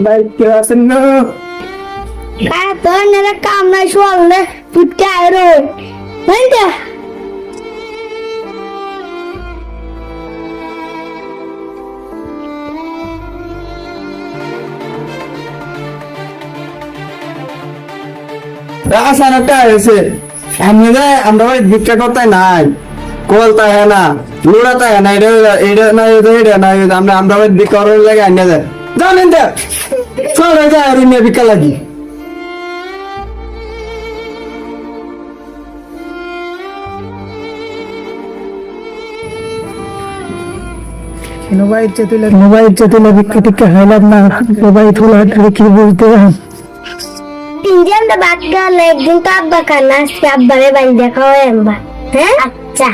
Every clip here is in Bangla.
ভাই কেউ আছেন না? তোর নেরা কাম নাই শুয়ালে ফুটকে আয়রো বুঝতে আসান একটা হয়েছে আমরা ভাই ভিক্ষা করতে নাই কল তাই না লুড়া তাই না এটা এটা না এটা না আমরা ভাই ভিক্ষা করার লাগে আনিয়ে যায় জানেন তো চলে যায় আর নিয়ে ভিক্ষা লাগি মোবাইল চেতুলে ভিক্ষা টিক্ষা হইলাম না মোবাইল তোলা কি বলতে তিনজন তো বাদ গেল একদিন তো আব্বা খানা আজকে আব্বারে বাড়ি দেখা হয় আম্বা হ্যাঁ আচ্ছা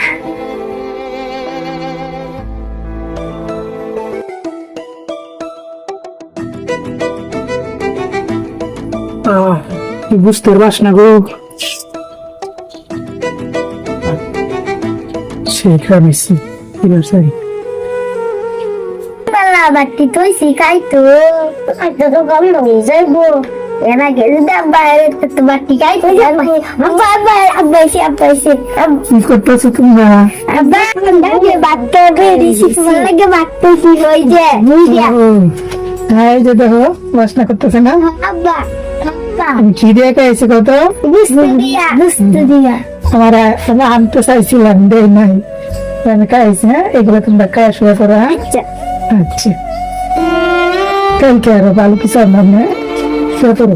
তুই বুঝতে পারস না গো সেখানে বাটি তুই শিখাই তো তো কম হয়ে যাইবো এনা গেলে বাইরে তো বাটি খাই তো আব্বা আব্বা আব্বা এসে কি করতেছো তোমরা আব্বা লাগে বাটতে বেরিয়েছি তোমার লাগে বাটতে কি হই যে বুঝিয়া হ্যাঁ যে দেখো বাসনা করতেছে না আব্বা আব্বা আমি খিদে খাইছি কত বুঝতে দিয়া আমার আনতে চাইছিলাম দেই নাই আমি খাইছি হ্যাঁ এগুলো তোমরা খাই শুয়ে করো হ্যাঁ আচ্ছা আচ্ছা কালকে আরো ভালো কিছু আমার না শুয়ে করো